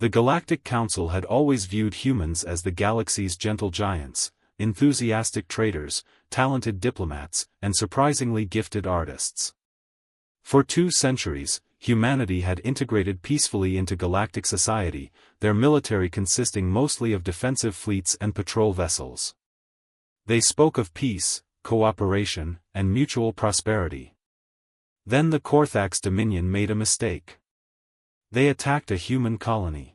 The Galactic Council had always viewed humans as the galaxy's gentle giants, enthusiastic traders, talented diplomats, and surprisingly gifted artists. For 2 centuries, humanity had integrated peacefully into galactic society, their military consisting mostly of defensive fleets and patrol vessels. They spoke of peace, cooperation, and mutual prosperity. Then the Korthax Dominion made a mistake. They attacked a human colony.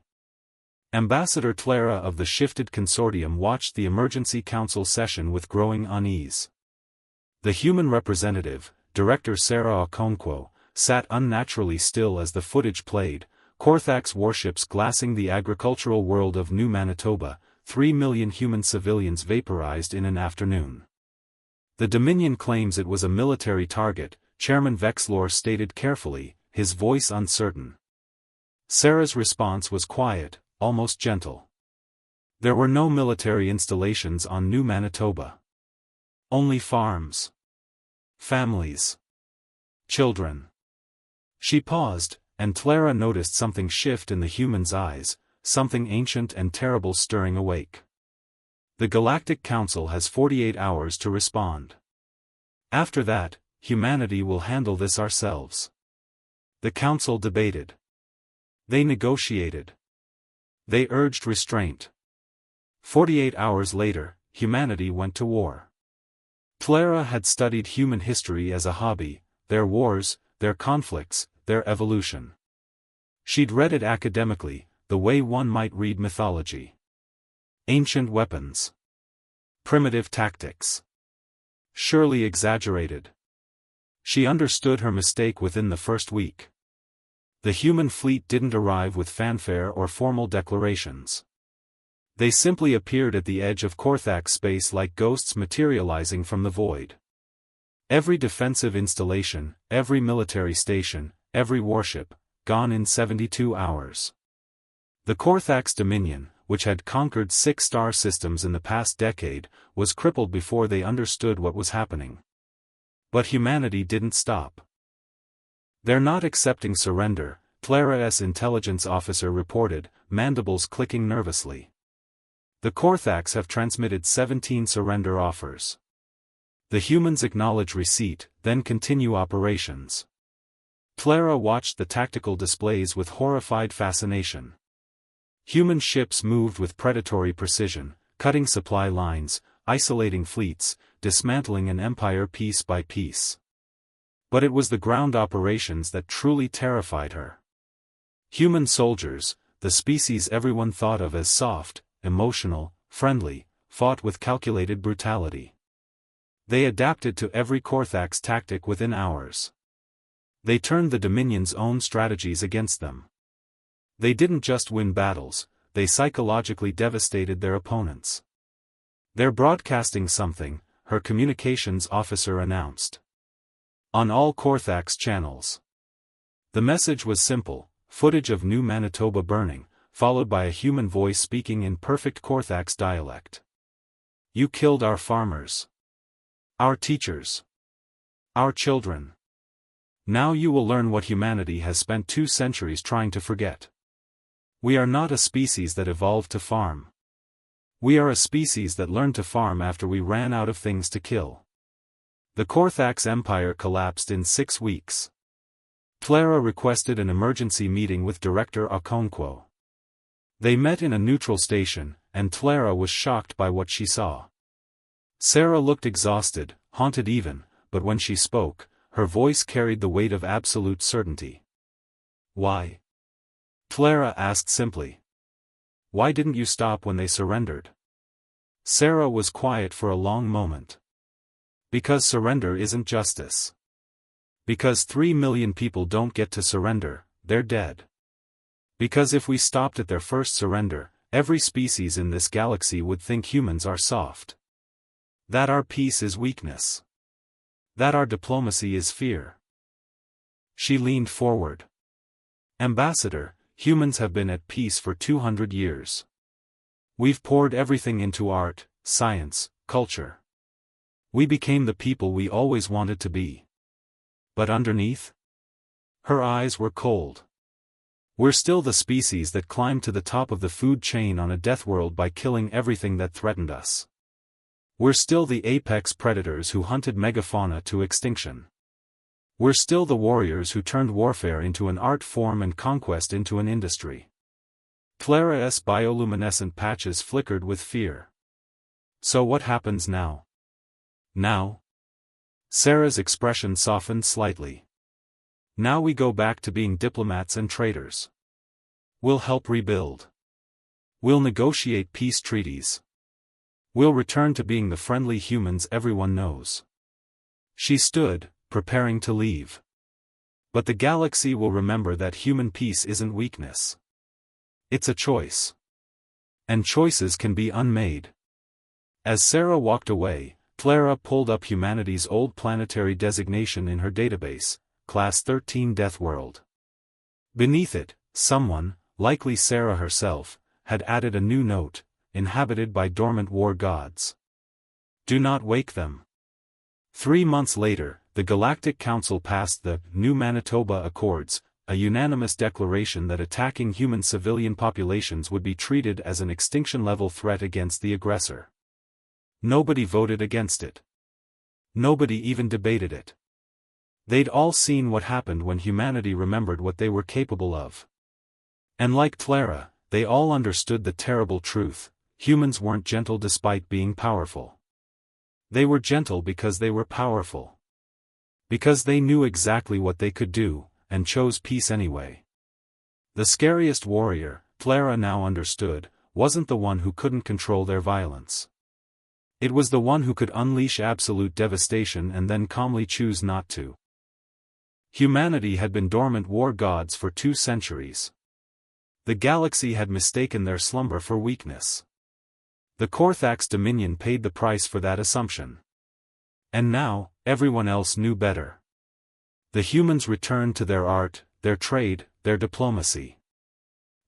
Ambassador Clara of the Shifted Consortium watched the Emergency Council session with growing unease. The human representative, Director Sarah Okonkwo, sat unnaturally still as the footage played, Korthax warships glassing the agricultural world of New Manitoba, 3 million human civilians vaporized in an afternoon. The Dominion claims it was a military target, Chairman Vexlor stated carefully, his voice uncertain. Sarah's response was quiet, almost gentle. There were no military installations on New Manitoba. Only farms. Families. Children. She paused, and Clara noticed something shift in the human's eyes, something ancient and terrible stirring awake. The Galactic Council has 48 hours to respond. After that, humanity will handle this ourselves. The Council debated. They negotiated. They urged restraint. 48 hours later, humanity went to war. Clara had studied human history as a hobby, their wars, their conflicts, their evolution. She'd read it academically, the way one might read mythology. Ancient weapons. Primitive tactics. Surely exaggerated. She understood her mistake within the first week. The human fleet didn't arrive with fanfare or formal declarations. They simply appeared at the edge of Korthax space like ghosts materializing from the void. Every defensive installation, every military station, every warship, gone in 72 hours. The Korthax Dominion, which had conquered 6 star systems in the past decade, was crippled before they understood what was happening. But humanity didn't stop. They're not accepting surrender, Clara's intelligence officer reported, mandibles clicking nervously. The Korthax have transmitted 17 surrender offers. The humans acknowledge receipt, then continue operations. Clara watched the tactical displays with horrified fascination. Human ships moved with predatory precision, cutting supply lines, isolating fleets, dismantling an empire piece by piece. But it was the ground operations that truly terrified her. Human soldiers, the species everyone thought of as soft, emotional, friendly, fought with calculated brutality. They adapted to every Korthax tactic within hours. They turned the Dominion's own strategies against them. They didn't just win battles, they psychologically devastated their opponents. "They're broadcasting something," her communications officer announced. On all Korthax channels. The message was simple, footage of New Manitoba burning, followed by a human voice speaking in perfect Korthax dialect. "You killed our farmers. Our teachers. Our children. Now you will learn what humanity has spent 2 centuries trying to forget. We are not a species that evolved to farm. We are a species that learned to farm after we ran out of things to kill." The Korthax Empire collapsed in 6 weeks. Clara requested an emergency meeting with Director Okonkwo. They met in a neutral station, and Clara was shocked by what she saw. Sarah looked exhausted, haunted even, but when she spoke, her voice carried the weight of absolute certainty. "Why?" Clara asked simply. "Why didn't you stop when they surrendered?" Sarah was quiet for a long moment. "Because surrender isn't justice. Because 3 million people don't get to surrender, they're dead. Because if we stopped at their first surrender, every species in this galaxy would think humans are soft. That our peace is weakness. That our diplomacy is fear." She leaned forward. "Ambassador, humans have been at peace for 200 years. We've poured everything into art, science, culture. We became the people we always wanted to be. But underneath?" Her eyes were cold. We're still the species that climbed to the top of the food chain on a death world by killing everything that threatened us. We're still the apex predators who hunted megafauna to extinction. We're still the warriors who turned warfare into an art form and conquest into an industry. Clara's bioluminescent patches flickered with fear. So what happens now? Now? Sarah's expression softened slightly. Now we go back to being diplomats and traders. We'll help rebuild. We'll negotiate peace treaties. We'll return to being the friendly humans everyone knows. She stood, preparing to leave. But the galaxy will remember that human peace isn't weakness. It's a choice. And choices can be unmade. As Sarah walked away, Clara pulled up humanity's old planetary designation in her database, Class 13 Death World. Beneath it, someone, likely Sarah herself, had added a new note, inhabited by dormant war gods. Do not wake them. 3 months later, the Galactic Council passed the New Manitoba Accords, a unanimous declaration that attacking human civilian populations would be treated as an extinction-level threat against the aggressor. Nobody voted against it. Nobody even debated it. They'd all seen what happened when humanity remembered what they were capable of. And like Clara, they all understood the terrible truth: humans weren't gentle despite being powerful. They were gentle because they were powerful. Because they knew exactly what they could do, and chose peace anyway. The scariest warrior, Clara now understood, wasn't the one who couldn't control their violence. It was the one who could unleash absolute devastation and then calmly choose not to. Humanity had been dormant war gods for 2 centuries. The galaxy had mistaken their slumber for weakness. The Korthax Dominion paid the price for that assumption. And now, everyone else knew better. The humans returned to their art, their trade, their diplomacy.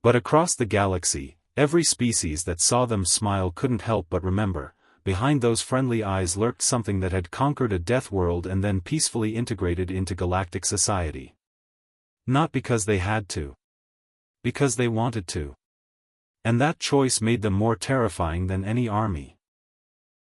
But across the galaxy, every species that saw them smile couldn't help but remember, behind those friendly eyes lurked something that had conquered a death world and then peacefully integrated into galactic society. Not because they had to. Because they wanted to. And that choice made them more terrifying than any army.